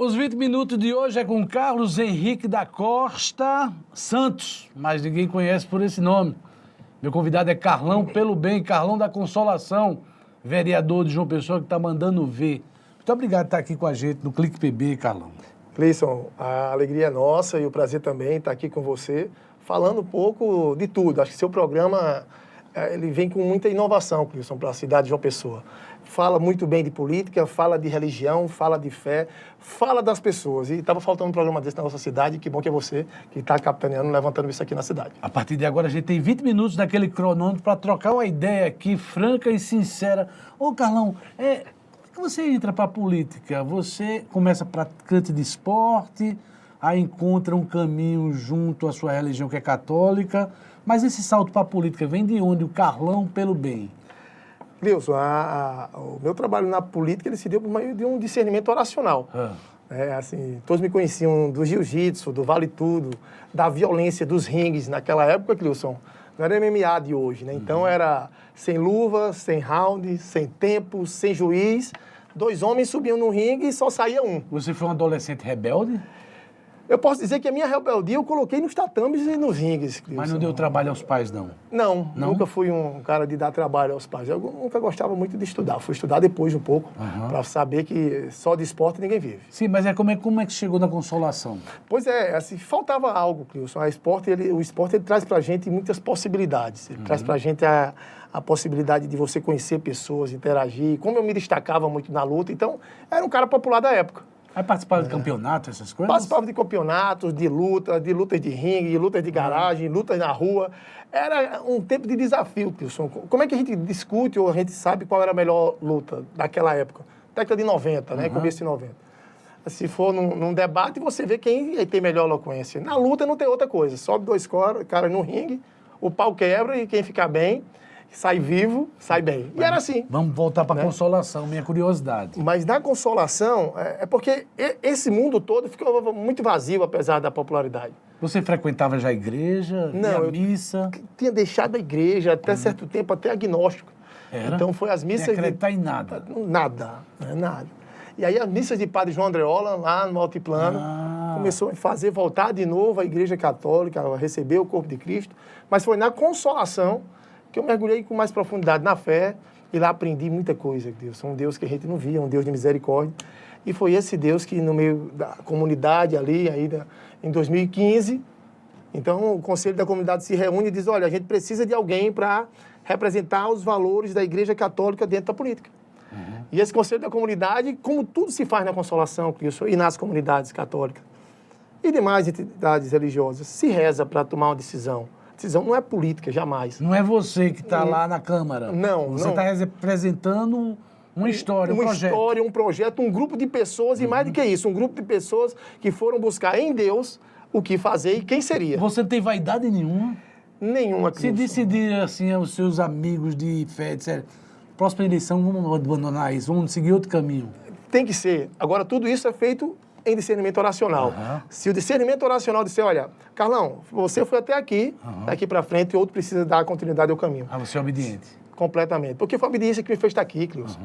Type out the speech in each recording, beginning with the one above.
Os 20 minutos de hoje é com Carlos Henrique da Costa Santos, mas ninguém conhece por esse nome. Meu convidado é Carlão Pelo Bem, Carlão da Consolação, vereador de João Pessoa que está mandando ver. Muito obrigado por estar aqui com a gente no Clique PB, Carlão. Cleison, a alegria é nossa e o prazer também estar aqui com você, falando um pouco de tudo. Acho que seu programa ele vem com muita inovação, Cleison, para a cidade de João Pessoa. Fala muito bem de política, fala de religião, fala de fé, fala das pessoas. E estava faltando um programa desse na nossa cidade, que bom que é você que está capitaneando, levantando isso aqui na cidade. A partir de agora a gente tem 20 minutos daquele cronômetro para trocar uma ideia aqui, franca e sincera. Ô, Carlão, por que você entra para a política? Você começa praticante de esporte, aí encontra um caminho junto à sua religião, que é católica, mas esse salto para a política vem de onde? O Carlão Pelo Bem. Cleison, o meu trabalho na política ele se deu por meio de um discernimento oracional. Assim, todos me conheciam do jiu-jitsu, do vale tudo, da violência dos ringues naquela época, Cleison. Não era MMA de hoje, né? Então era sem luva, sem round, sem tempo, sem juiz. 2 homens subiam no ringue e só saía um. Você foi um adolescente rebelde? Eu posso dizer que a minha rebeldia eu coloquei nos tatames e nos ringues. Cleison. Mas não deu trabalho aos pais, não? Não, nunca fui um cara de dar trabalho aos pais. Eu nunca gostava muito de estudar. Fui estudar depois um pouco, para saber que só de esporte ninguém vive. Sim, mas como é que chegou na Consolação? Pois é, assim, faltava algo, Cleison. O esporte ele traz para a gente muitas possibilidades. Ele traz para a gente a possibilidade de você conhecer pessoas, interagir. Como eu me destacava muito na luta, então era um cara popular da época. Aí participava de campeonato, essas coisas? Participava de campeonatos, de lutas de ringue, de lutas de garagem, lutas na rua. Era um tempo de desafio, Cleison. Como é que a gente discute ou a gente sabe qual era a melhor luta daquela época? Década de 90, né? Começo de 90. Se for num debate, você vê quem tem melhor eloquência. Na luta não tem outra coisa. Sobe 2 caras no ringue, o pau quebra e quem ficar bem, sai vivo, sai bem. E era assim. Vamos voltar para a Consolação, minha curiosidade. Mas na Consolação, é porque esse mundo todo ficou muito vazio, apesar da popularidade. Você frequentava já a igreja? Não, a missa? Tinha deixado a igreja até certo tempo, até agnóstico. Era? Então foi as missas... Sem acreditar em nada? Nada, nada. E aí as missas de Padre João Andreola, lá no Altiplano, começou a fazer voltar de novo a igreja católica, a receber o corpo de Cristo. Mas foi na Consolação que eu mergulhei com mais profundidade na fé e lá aprendi muita coisa, Deus. Um Deus que a gente não via, um Deus de misericórdia. E foi esse Deus que, no meio da comunidade ali, em 2015, então o Conselho da Comunidade se reúne e diz, olha, a gente precisa de alguém para representar os valores da Igreja Católica dentro da política. E esse Conselho da Comunidade, como tudo se faz na Consolação, e nas comunidades católicas, e demais entidades religiosas, se reza para tomar uma decisão. Decisão não é política, jamais. Não é você que está lá na Câmara. Não. Você está representando uma história, um projeto. Uma história, um projeto, um grupo de pessoas, e mais do que isso, um grupo de pessoas que foram buscar em Deus o que fazer e quem seria. Você não tem vaidade nenhuma? Nenhuma, Cleison. Se decidir assim aos seus amigos de fé, disser, próxima eleição vamos abandonar isso, vamos seguir outro caminho. Tem que ser. Agora, tudo isso é feito em discernimento oracional. Se o discernimento oracional disser, olha, Carlão, você foi até aqui, daqui para frente, outro precisa dar continuidade ao caminho. Você é obediente. Completamente. Porque foi a obediência que me fez estar aqui, Cleison.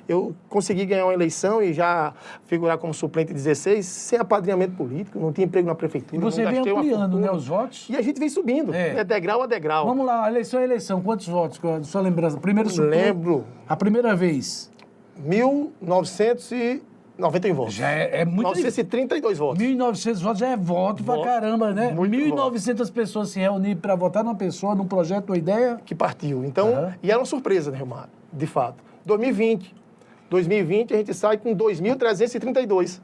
Eu consegui ganhar uma eleição e já figurar como suplente 16 sem apadrinhamento político, não tinha emprego na prefeitura. E você vem ampliando, né, os votos? E a gente vem subindo, degrau a degrau. Vamos lá, eleição é eleição. Quantos votos? Sua lembrança? Primeiro suplente. Lembro. A primeira vez. 1991 votos. Já é muito... 932 votos. 1.900 votos já é voto pra caramba, né? 1.900 pessoas se reunirem para votar numa pessoa, num projeto, numa ideia. Que partiu. Então, e era uma surpresa, né, Rio, de fato. 2020 a gente sai com 2.332.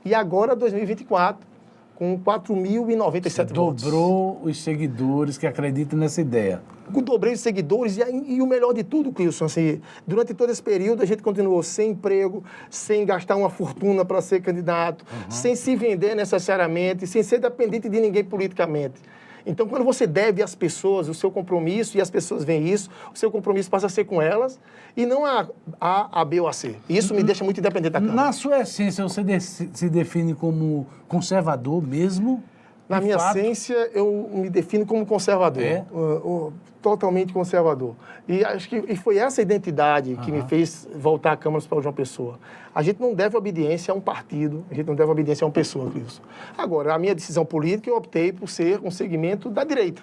E agora, 2024, com 4.097 votos. Dobrou os seguidores que acreditam nessa ideia. Dobrei os seguidores e o melhor de tudo, Cleison, assim, durante todo esse período a gente continuou sem emprego, sem gastar uma fortuna para ser candidato, sem se vender necessariamente, sem ser dependente de ninguém politicamente. Então, quando você deve às pessoas o seu compromisso e as pessoas veem isso, o seu compromisso passa a ser com elas e não a B ou a C. E isso me deixa muito independente da Câmara. Na sua essência, você se define como conservador mesmo? Na De minha fato. essência, eu me defino como conservador. É? Totalmente conservador. E acho que foi essa identidade que me fez voltar à Câmara Municipal de João Pessoa. A gente não deve obediência a um partido, a gente não deve obediência a uma pessoa, Clício. Agora, a minha decisão política, eu optei por ser um segmento da direita.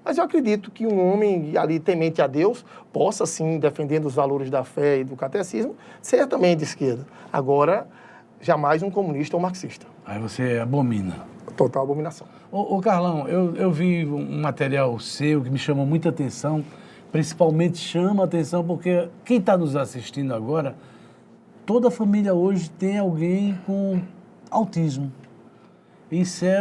Mas eu acredito que um homem ali temente a Deus possa, sim, defendendo os valores da fé e do catecismo, ser também de esquerda. Agora, jamais um comunista ou marxista. Aí você abomina. Total abominação. Ô Carlão, eu vi um material seu que me chamou muita atenção, principalmente chama a atenção porque quem está nos assistindo agora, toda a família hoje tem alguém com autismo. Isso é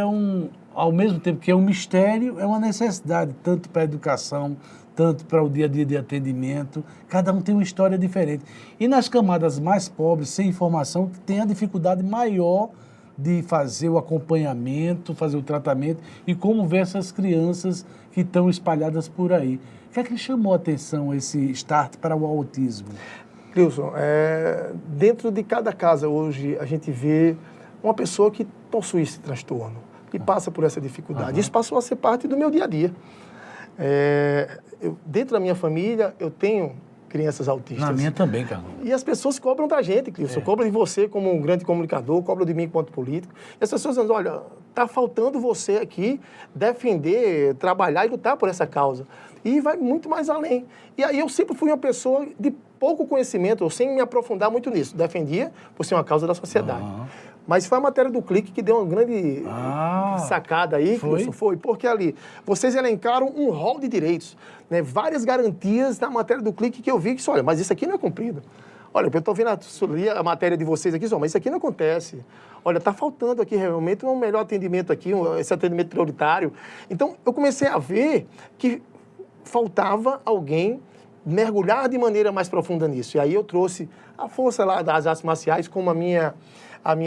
ao mesmo tempo que é um mistério, é uma necessidade, tanto para a educação, tanto para o dia a dia de atendimento. Cada um tem uma história diferente. E nas camadas mais pobres, sem informação, tem a dificuldade maior de fazer o acompanhamento, fazer o tratamento e como ver essas crianças que estão espalhadas por aí. O que é que chamou a atenção esse start para o autismo? Clício, dentro de cada casa hoje a gente vê uma pessoa que possui esse transtorno, que passa por essa dificuldade. Isso passou a ser parte do meu dia a dia. Dentro da minha família, eu tenho crianças autistas. Na minha também, Carlão. E as pessoas cobram da gente, Clício. Cobram de você como um grande comunicador, cobram de mim enquanto político. E as pessoas dizem, olha, está faltando você aqui defender, trabalhar e lutar por essa causa. E vai muito mais além. E aí eu sempre fui uma pessoa de pouco conhecimento, eu sem me aprofundar muito nisso. Defendia por ser uma causa da sociedade. Mas foi a matéria do Clique que deu uma grande sacada aí, Clício. Foi, porque ali vocês elencaram um rol de direitos, né, várias garantias na matéria do Clique que eu vi que, olha, mas isso aqui não é cumprido. Olha, eu estou vendo a matéria de vocês aqui, mas isso aqui não acontece. Olha, está faltando aqui realmente um melhor atendimento aqui, esse atendimento prioritário. Então, eu comecei a ver que faltava alguém mergulhar de maneira mais profunda nisso. E aí eu trouxe a força lá das artes marciais como a minha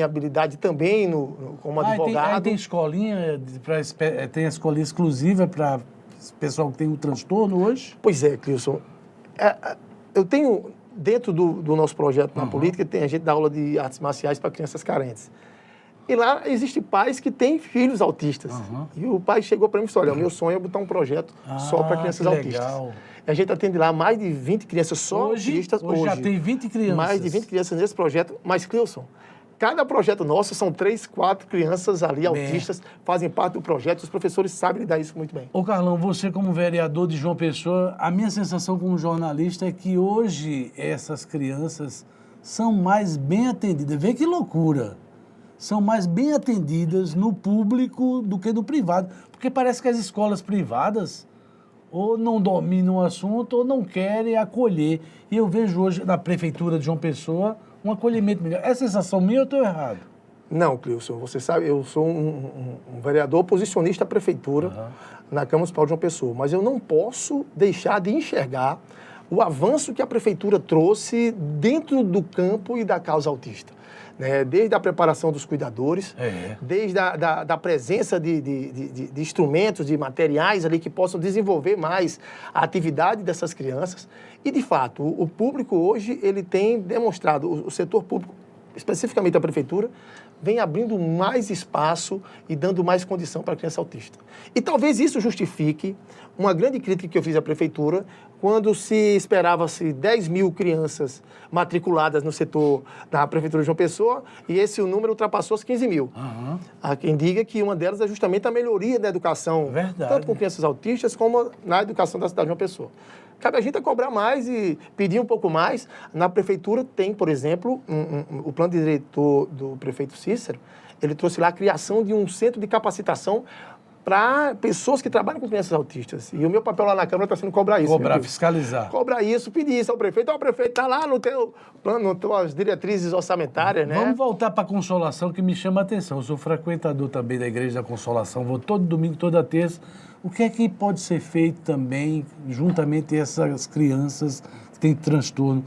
habilidade também como advogado. Tem escolinha, tem a escolinha exclusiva para pessoal que tem um transtorno hoje? Pois é, Clício. Eu tenho, dentro do nosso projeto na política, a gente dá aula de artes marciais para crianças carentes. E lá existem pais que têm filhos autistas. E o pai chegou para mim e disse, olha, o meu sonho é botar um projeto só para crianças autistas. Legal. E a gente atende lá mais de 20 crianças só autistas. Hoje já tem 20 crianças. Mais de 20 crianças nesse projeto. Mas, Clício, cada projeto nosso são 3, 4 crianças ali autistas, fazem parte do projeto. Os professores sabem lidar isso muito bem. Ô Carlão, você como vereador de João Pessoa, a minha sensação como jornalista é que hoje essas crianças são mais bem atendidas. Vê que loucura! São mais bem atendidas no público do que no privado. Porque parece que as escolas privadas ou não dominam o assunto ou não querem acolher. E eu vejo hoje na Prefeitura de João Pessoa um acolhimento melhor. É sensação minha ou eu estou errado? Não, Clício, você sabe, eu sou um vereador oposicionista à Prefeitura na Câmara Municipal de João Pessoa, mas eu não posso deixar de enxergar o avanço que a Prefeitura trouxe dentro do campo e da causa autista. Desde a preparação dos cuidadores, desde a presença de instrumentos, de materiais ali que possam desenvolver mais a atividade dessas crianças. E, de fato, o público hoje ele tem demonstrado, o setor público, especificamente a Prefeitura, vem abrindo mais espaço e dando mais condição para a criança autista. E talvez isso justifique uma grande crítica que eu fiz à Prefeitura, quando se esperava-se 10 mil crianças matriculadas no setor da Prefeitura de João Pessoa, e esse número ultrapassou os 15 mil. Há quem diga que uma delas é justamente a melhoria da educação, tanto com crianças autistas como na educação da cidade de João Pessoa. Cabe a gente cobrar mais e pedir um pouco mais. Na Prefeitura tem, por exemplo, o plano diretor do prefeito Cícero, ele trouxe lá a criação de um centro de capacitação para pessoas que trabalham com crianças autistas. E o meu papel lá na Câmara está sendo cobrar isso. Cobrar, fiscalizar. Cobrar isso, pedir isso ao prefeito. O prefeito está lá no teu plano, nas tuas diretrizes orçamentárias, né? Vamos voltar para a Consolação, que me chama a atenção. Eu sou frequentador também da Igreja da Consolação, vou todo domingo, toda terça. O que é que pode ser feito também, juntamente essas crianças que têm transtorno,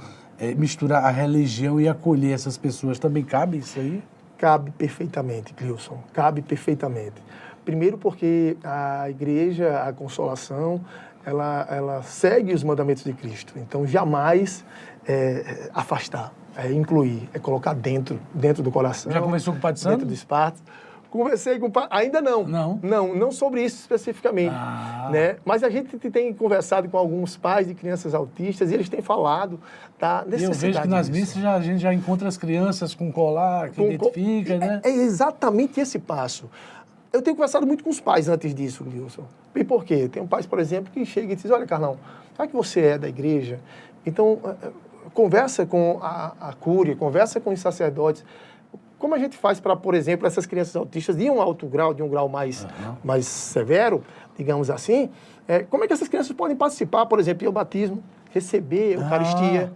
misturar a religião e acolher essas pessoas? Também cabe isso aí? Cabe perfeitamente, Clício, cabe perfeitamente. Primeiro porque a Igreja, a Consolação, ela segue os mandamentos de Cristo. Então, jamais afastar, incluir, colocar dentro do coração. Já conversou com o Padre Sandro? Dentro do espaço. Conversei com... Ainda não. Não? Não sobre isso especificamente. Né? Mas a gente tem conversado com alguns pais de crianças autistas e eles têm falado da necessidade eu vejo que nas missas a gente já encontra as crianças com colar, que identifica, né? É exatamente esse passo. Eu tenho conversado muito com os pais antes disso, Wilson. E por quê? Tem um pai, por exemplo, que chega e diz, olha, Carlão, já que você é da igreja, então conversa com a cúria, conversa com os sacerdotes. Como a gente faz para, por exemplo, essas crianças autistas de um alto grau, de um grau mais severo, digamos assim, como é que essas crianças podem participar, por exemplo, do batismo, receber a Eucaristia,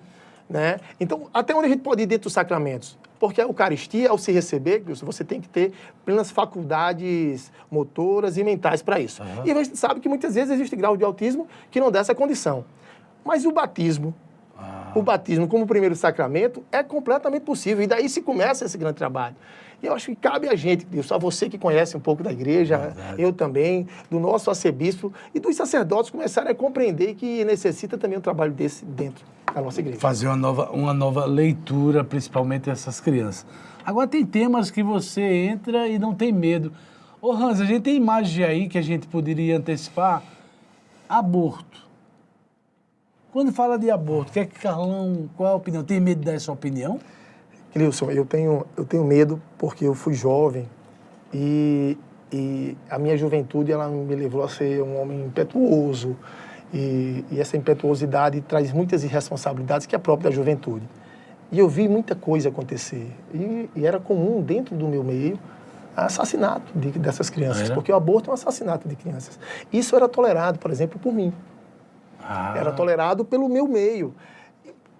né? Então, até onde a gente pode ir dentro dos sacramentos? Porque a Eucaristia, ao se receber, você tem que ter plenas faculdades motoras e mentais para isso. E a gente sabe que muitas vezes existe grau de autismo que não dá essa condição. Mas o batismo como primeiro sacramento é completamente possível. E daí se começa esse grande trabalho. E eu acho que cabe a gente, Deus, a você que conhece um pouco da igreja, eu também, do nosso arcebispo e dos sacerdotes começarem a compreender que necessita também um trabalho desse dentro da nossa igreja. Fazer uma nova leitura, principalmente dessas crianças. Agora, tem temas que você entra e não tem medo. Ô, Hans, a gente tem imagem aí que a gente poderia antecipar. Aborto. Quando fala de aborto, qual é a opinião? Tem medo de dar essa opinião? Clilson, eu tenho medo porque eu fui jovem e a minha juventude ela me levou a ser um homem impetuoso e essa impetuosidade traz muitas irresponsabilidades que é própria da juventude. E eu vi muita coisa acontecer e era comum dentro do meu meio assassinato dessas crianças, porque o aborto é um assassinato de crianças. Isso era tolerado, por exemplo, por mim. Era tolerado pelo meu meio.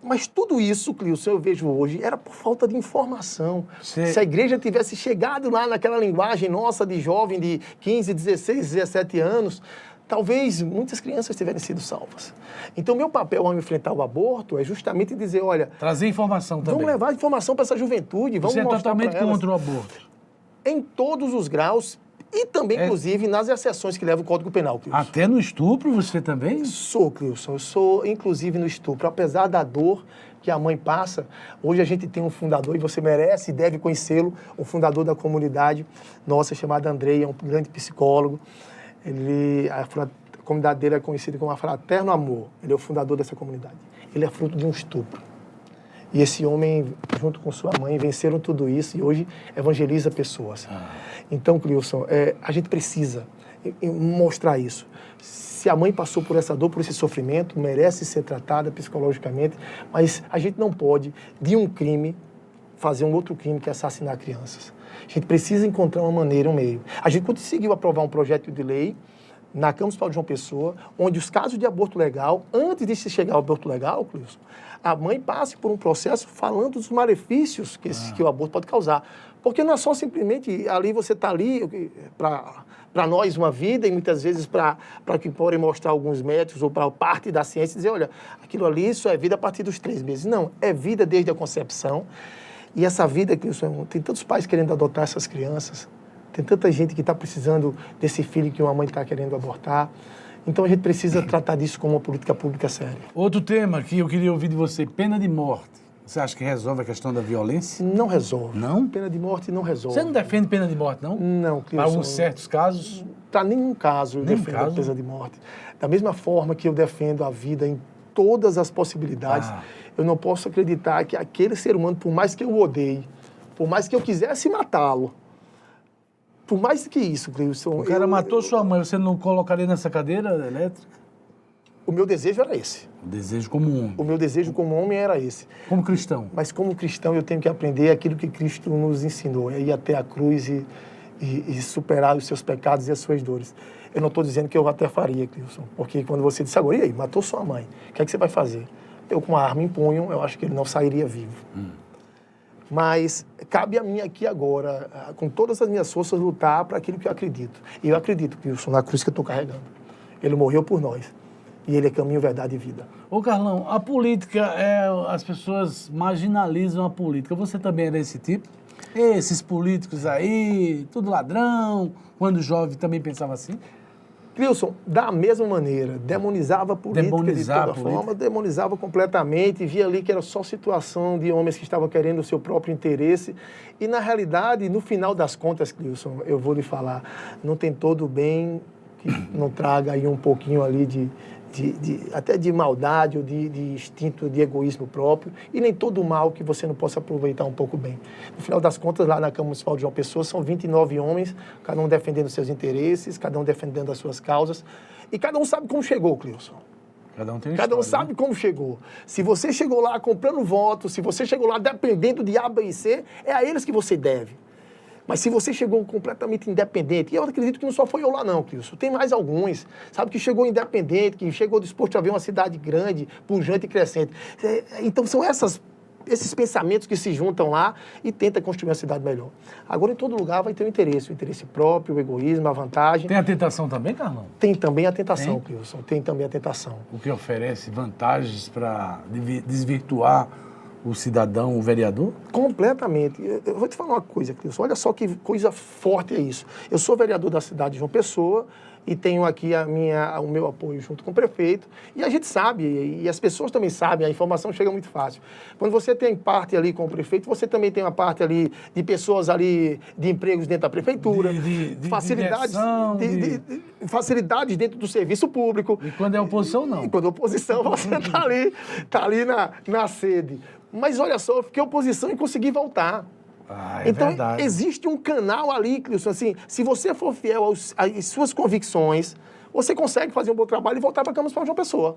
Mas tudo isso, Clilson, eu vejo hoje, era por falta de informação. Se a igreja tivesse chegado lá naquela linguagem nossa de jovem de 15, 16, 17 anos, talvez muitas crianças tivessem sido salvas. Então, meu papel ao enfrentar o aborto é justamente dizer, olha... Trazer informação também. Vamos levar informação para essa juventude, vamos mostrar para elas. Você é totalmente contra o aborto? Em todos os graus, e também, inclusive, nas exceções que leva o Código Penal, Clilson. Até no estupro você também? Sou, Clilson. Eu sou, inclusive, no estupro. Apesar da dor que a mãe passa, hoje a gente tem um fundador, e você merece e deve conhecê-lo, um fundador da comunidade nossa, chamado Andrei, é um grande psicólogo. A comunidade dele é conhecida como a Fraterno Amor. Ele é o fundador dessa comunidade. Ele é fruto de um estupro. E esse homem, junto com sua mãe, venceram tudo isso e hoje evangeliza pessoas. Então, Clilson, a gente precisa mostrar isso. Se a mãe passou por essa dor, por esse sofrimento, merece ser tratada psicologicamente, mas a gente não pode, de um crime, fazer um outro crime que é assassinar crianças. A gente precisa encontrar uma maneira, um meio. A gente conseguiu aprovar um projeto de lei na Câmara Municipal de João Pessoa, onde os casos de aborto legal, antes de se chegar ao aborto legal, Clilson, a mãe passe por um processo falando dos malefícios que o aborto pode causar. Porque não é só simplesmente ali você está ali para nós uma vida e muitas vezes para que podem mostrar alguns médicos ou para parte da ciência dizer, olha, aquilo ali isso é vida a partir dos 3 meses. Não, é vida desde a concepção. E essa vida, Clilson, tem tantos pais querendo adotar essas crianças, tem tanta gente que está precisando desse filho que uma mãe está querendo abortar. Então a gente precisa tratar disso como uma política pública séria. Outro tema que eu queria ouvir de você, pena de morte. Você acha que resolve a questão da violência? Não resolve. Não? Pena de morte não resolve. Você não defende pena de morte, não? Não, Clilson. Para alguns certos casos? Para nenhum caso eu defendo a pena de morte. Da mesma forma que eu defendo a vida em todas as possibilidades, eu não posso acreditar que aquele ser humano, por mais que eu o odeie, por mais que eu quisesse matá-lo, por mais que isso, Clilson... O cara matou sua mãe, você não colocaria nessa cadeira elétrica? O meu desejo era esse. O desejo como homem. O meu desejo como homem era esse. Como cristão. Mas como cristão eu tenho que aprender aquilo que Cristo nos ensinou, é ir até a cruz e superar os seus pecados e as suas dores. Eu não estou dizendo que eu até faria, Clilson, porque quando você disse agora, e aí, matou sua mãe, o que é que você vai fazer? Eu com uma arma em punho, eu acho que ele não sairia vivo. Mas cabe a mim aqui agora, com todas as minhas forças, lutar para aquilo que eu acredito. E eu acredito, Clilson, na cruz que eu estou carregando. Ele morreu por nós. E ele é caminho, verdade e vida. Ô, Carlão, a política, as pessoas marginalizam a política. Você também é desse tipo? Esses políticos aí, tudo ladrão, quando jovem também pensava assim? Cleilson, da mesma maneira, demonizava a política Demonizar de a toda política. forma, demonizava completamente, via ali que era só situação de homens que estavam querendo o seu próprio interesse. E, na realidade, no final das contas, Cleilson, eu vou lhe falar, não tem todo o bem que não traga aí um pouquinho ali até de maldade ou de instinto de egoísmo próprio, e nem todo o mal que você não possa aproveitar um pouco bem. No final das contas, lá na Câmara Municipal de João Pessoa, são 29 homens, cada um defendendo seus interesses, cada um defendendo as suas causas, e cada um sabe como chegou, Cleilson. Cada um tem uma Cada um história, sabe como chegou. Se você chegou lá comprando voto, se você chegou lá dependendo de A, B e C, é a eles que você deve. Mas se você chegou completamente independente, e eu acredito que não só foi eu lá não, Cleilson, tem mais alguns, sabe, que chegou independente, que chegou disposto a ver uma cidade grande, pujante e crescente. Então são esses pensamentos que se juntam lá e tentam construir uma cidade melhor. Agora, em todo lugar vai ter o interesse próprio, o egoísmo, a vantagem. Tem a tentação também, Carlão? Tem também a tentação, Cleilson, tem também a tentação. O que oferece vantagens para desvirtuar o cidadão, o vereador? Completamente. Eu vou te falar uma coisa, Cleilson. Olha só que coisa forte é isso. Eu sou vereador da cidade de João Pessoa e tenho aqui o meu apoio junto com o prefeito. E a gente sabe, e as pessoas também sabem, a informação chega muito fácil. Quando você tem parte ali com o prefeito, você também tem uma parte ali de pessoas ali, de empregos dentro da prefeitura, facilidades, facilidades dentro do serviço público. E quando é oposição, não. E quando é oposição, você está ali na sede. Mas olha só, eu fiquei oposição e consegui voltar. Então, verdade. existe um canal ali, Cleilson, assim, se você for fiel às suas convicções, você consegue fazer um bom trabalho e voltar para a Câmara Municipal de João Pessoa.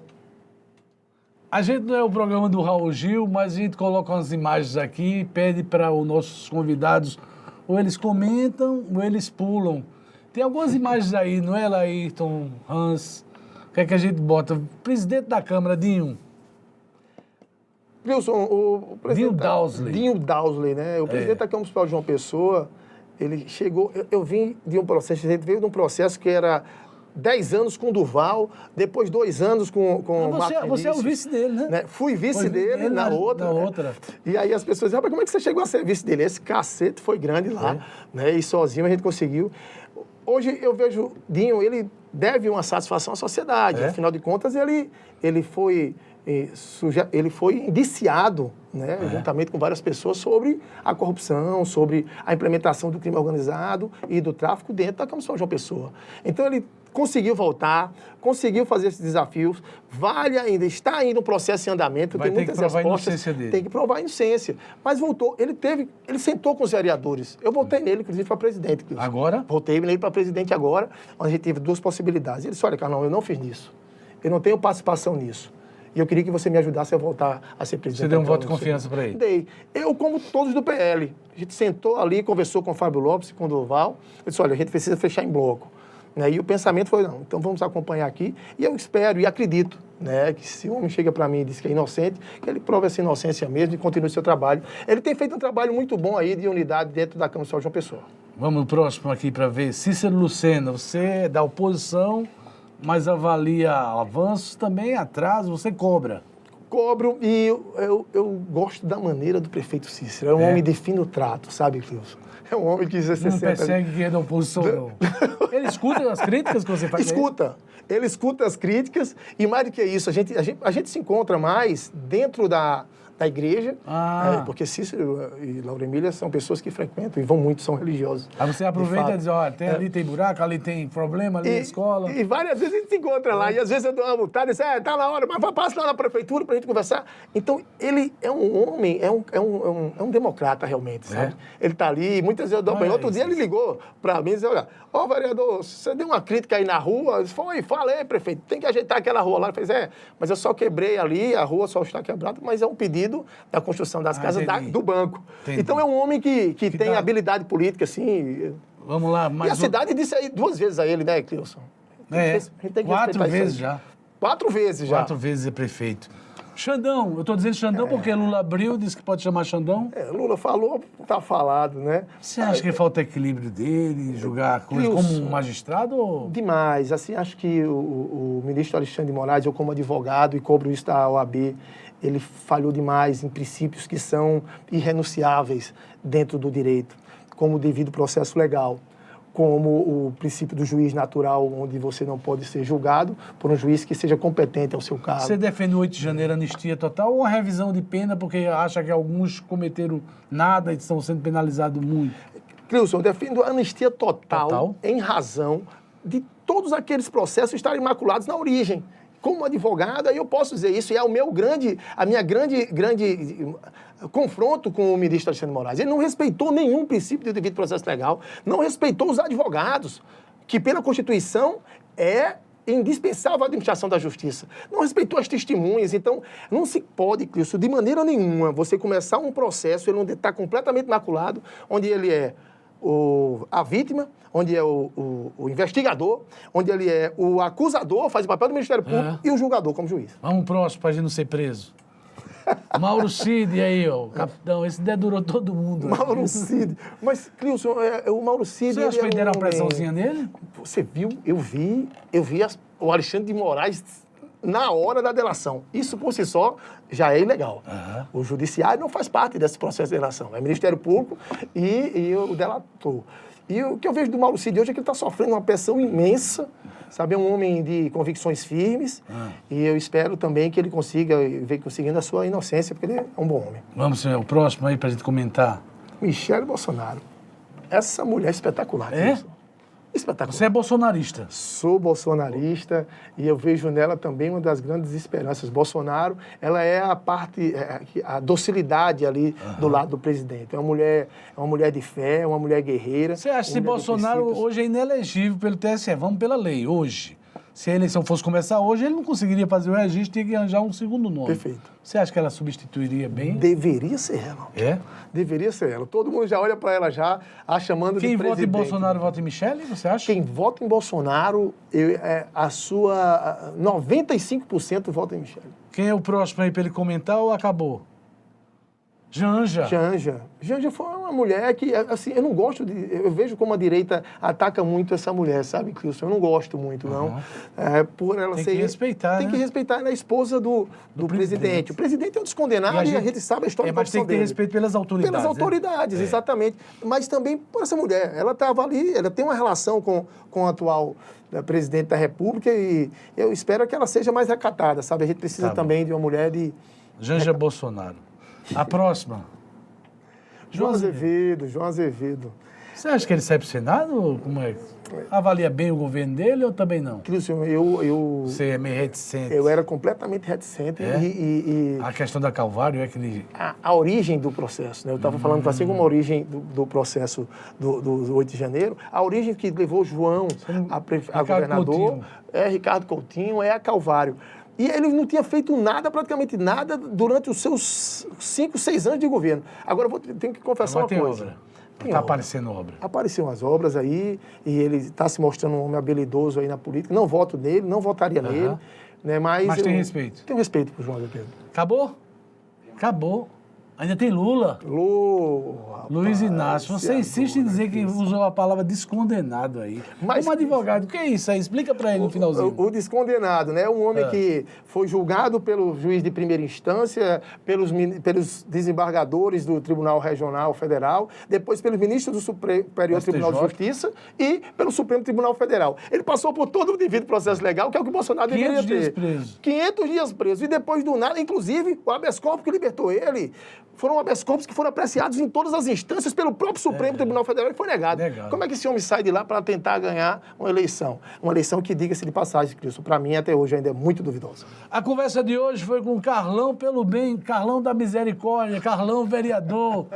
A gente não é o programa do Raul Gil, mas a gente coloca umas imagens aqui e pede para os nossos convidados, ou eles comentam ou eles pulam. Tem algumas imagens aí, não é, Laírton, Hans? O que é que a gente bota? Presidente da Câmara, Dinho. Cleilson, o presidente... Dinho Dowsley, né? O presidente da Câmara Municipal de João Pessoa, ele chegou... Eu vim de um processo, a gente veio de um processo que era 10 anos com Durval, depois 2 anos com Você é o vice dele, né? Fui vice dele na outra. E aí as pessoas dizem, rapaz, como é que você chegou a ser vice dele? Esse cacete foi grande lá, né? E sozinho a gente conseguiu. Hoje eu vejo Dinho, ele deve uma satisfação à sociedade. Afinal de contas, ele foi indiciado, né, juntamente com várias pessoas, sobre a corrupção, sobre a implementação do crime organizado e do tráfico dentro da Câmara Municipal de João Pessoa. Então, ele conseguiu voltar, conseguiu fazer esses desafios, está ainda um processo em andamento, Vai tem muitas ter que provar respostas, a inocência dele. tem que provar a inocência. Mas voltou, ele sentou com os vereadores. Eu votei nele, inclusive, para presidente. Agora? Votei nele para presidente agora, onde a gente teve 2 possibilidades. Ele disse, olha, Carlão, eu não fiz nisso. Eu não tenho participação nisso. E eu queria que você me ajudasse a voltar a ser presidente. Você deu um voto de confiança para ele? Dei. Eu, como todos do PL, a gente sentou ali, conversou com o Fábio Lopes e com o Durval. Eu disse, olha, a gente precisa fechar em bloco. E o pensamento foi, não, então vamos acompanhar aqui. E eu espero e acredito, né, que se o homem chega para mim e diz que é inocente, que ele prove essa inocência mesmo e continue o seu trabalho. Ele tem feito um trabalho muito bom aí de unidade dentro da Câmara Municipal de João Pessoa. Vamos no próximo aqui para ver. Cícero Lucena, você é da oposição, mas avalia avanços também, atrasos, você cobra. Cobro e eu gosto da maneira do prefeito Cícero. É um homem de fino trato, sabe, Cleilson? É um homem que você não persegue quem é da oposição, não. Ele escuta as críticas que você faz? Ele escuta as críticas e, mais do que isso, a gente se encontra mais dentro da igreja, porque Cícero e Laura Emília são pessoas que frequentam e vão muito, são religiosos. Aí você aproveita e diz, olha, ali tem buraco, ali tem problema, ali na escola. E várias vezes a gente se encontra lá, e às vezes eu dou uma multada e diz, tá na hora, mas passa lá na prefeitura pra gente conversar. Então, ele é um homem, é um democrata realmente, sabe? Ele tá ali, muitas vezes eu dou banho. Outro dia ele ligou pra mim e disse, olha, vereador, você deu uma crítica aí na rua? Eu disse, falei, prefeito, tem que ajeitar aquela rua lá. Ele fez, mas eu só quebrei ali, a rua só está quebrada, mas é um pedido da construção das casas do banco. Entendi. Então é um homem que tem habilidade política, assim. Vamos lá, E a cidade disse aí 2 vezes a ele, né, Cleilson? 4 vezes já. 4 vezes já. 4 vezes é prefeito. Xandão, eu estou dizendo Xandão porque Lula abriu, disse que pode chamar Xandão. Lula falou, tá falado, né? Você acha que falta equilíbrio dele, julgar a coisa como um magistrado? Ou... Demais. Assim, acho que o ministro Alexandre de Moraes, eu como advogado e cobro isso da OAB, ele falhou demais em princípios que são irrenunciáveis dentro do direito, como o devido processo legal, como o princípio do juiz natural, onde você não pode ser julgado por um juiz que seja competente ao seu cargo. Você defende o 8 de janeiro anistia total ou uma revisão de pena porque acha que alguns cometeram nada e estão sendo penalizados muito? Cleilson, eu defendo a anistia total em razão de todos aqueles processos estarem imaculados na origem. Como advogado, aí eu posso dizer isso, e é a minha grande confronto com o ministro Alexandre de Moraes. Ele não respeitou nenhum princípio do devido processo legal, não respeitou os advogados, que pela Constituição é indispensável à administração da justiça. Não respeitou as testemunhas. Então, não se pode, Cleilson, de maneira nenhuma, você começar um processo, ele onde está completamente maculado, onde ele é a vítima, onde é o investigador, onde ele é o acusador, faz o papel do Ministério Público, e o julgador como juiz. Vamos próximo para a gente não ser preso. Mauro Cid aí, ó, capitão, esse dedurou todo mundo. Mauro Cid. Mas, Cleilson, o Mauro Cid... Você acha que deram uma pressãozinha nele? Você viu? Eu vi o Alexandre de Moraes na hora da delação. Isso, por si só, já é ilegal. O judiciário não faz parte desse processo de delação. É o Ministério Público e o delator. E o que eu vejo do Mauro Cid hoje é que ele está sofrendo uma pressão imensa, sabe? É um homem de convicções firmes. E eu espero também que ele consiga, ver conseguindo a sua inocência, porque ele é um bom homem. Vamos, senhor, o próximo aí para a gente comentar. Michele Bolsonaro. Essa mulher é espetacular. É? Espetacular. Você é bolsonarista? Sou bolsonarista e eu vejo nela também uma das grandes esperanças. Bolsonaro, ela é a docilidade ali do lado do presidente. É uma mulher de fé, é uma mulher guerreira. Você acha que Bolsonaro hoje é inelegível pelo TSE? Vamos pela lei, hoje. Se a eleição fosse começar hoje, ele não conseguiria fazer o registro, tinha que arranjar um segundo nome. Perfeito. Você acha que ela substituiria bem? Deveria ser ela. É? Deveria ser ela. Todo mundo já olha para ela já, a chamando de presidente. Quem vota em Bolsonaro vota em Michele, você acha? Quem vota em Bolsonaro, 95% vota em Michele. Quem é o próximo aí para ele comentar ou acabou? Janja. Janja foi uma mulher que, assim, eu não gosto de... Eu vejo como a direita ataca muito essa mulher, sabe, Cleilson? Eu não gosto muito, não. Por ela tem ser... que respeitar, Tem que respeitar, ela é a esposa do presidente. O presidente é um descondenado e a gente sabe a história da mas tem que ter respeito pelas autoridades. Pelas autoridades, exatamente. Mas também por essa mulher. Ela estava ali, ela tem uma relação com o atual presidente da República e eu espero que ela seja mais recatada, sabe? A gente precisa também de uma mulher de... Janja Bolsonaro. A próxima. João Azevedo. Você acha que ele sai para o Senado? Como é? Avalia bem o governo dele ou também não? Cleilson, Você é meio reticente. Eu era completamente reticente. A questão da Calvário é que ele... A origem do processo, né? Eu estava falando, assim como a origem do processo do 8 de janeiro, a origem que levou João a governador, Ricardo Coutinho, é a Calvário. E ele não tinha feito nada, praticamente nada, durante os seus 5, 6 anos de governo. Agora, tenho que confessar uma coisa. Obra. Está aparecendo obra. Apareceram as obras aí, e ele está se mostrando um homem habilidoso aí na política. Não voto nele, não votaria nele. Né, mas tem respeito. Tenho respeito por João Azevedo. Acabou? Acabou. Ainda tem Lula. Luiz Inácio, você insiste em dizer que usou a palavra descondenado aí. Mas, como advogado, o que é isso aí? Explica para ele no finalzinho. O descondenado, né? Um homem que foi julgado pelo juiz de primeira instância, pelos desembargadores do Tribunal Regional Federal, depois pelos ministros do Superior Tribunal de Justiça e pelo Supremo Tribunal Federal. Ele passou por todo o devido processo legal, que é o que o Bolsonaro deveria ter. 500 dias preso. 500 dias preso. E depois do nada, inclusive, o habeas corpus que libertou ele, foram habeas corpus que foram apreciados em todas as instâncias pelo próprio Supremo Tribunal Federal e foi negado. Como é que esse homem sai de lá para tentar ganhar uma eleição? Uma eleição que, diga-se de passagem, Cristo, para mim até hoje ainda é muito duvidosa. A conversa de hoje foi com Carlão pelo bem, Carlão da misericórdia, Carlão vereador.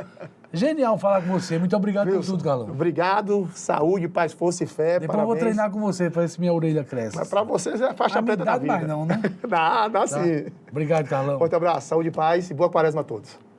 Genial falar com você. Muito obrigado por tudo, Carlão. Obrigado. Saúde, paz, força e fé. Depois eu vou treinar com você para ver se minha orelha cresce. Mas para você é faixa preta da vida. Não dá mais não, né? Dá sim. Obrigado, Carlão. Forte abraço, saúde, paz e boa quaresma a todos.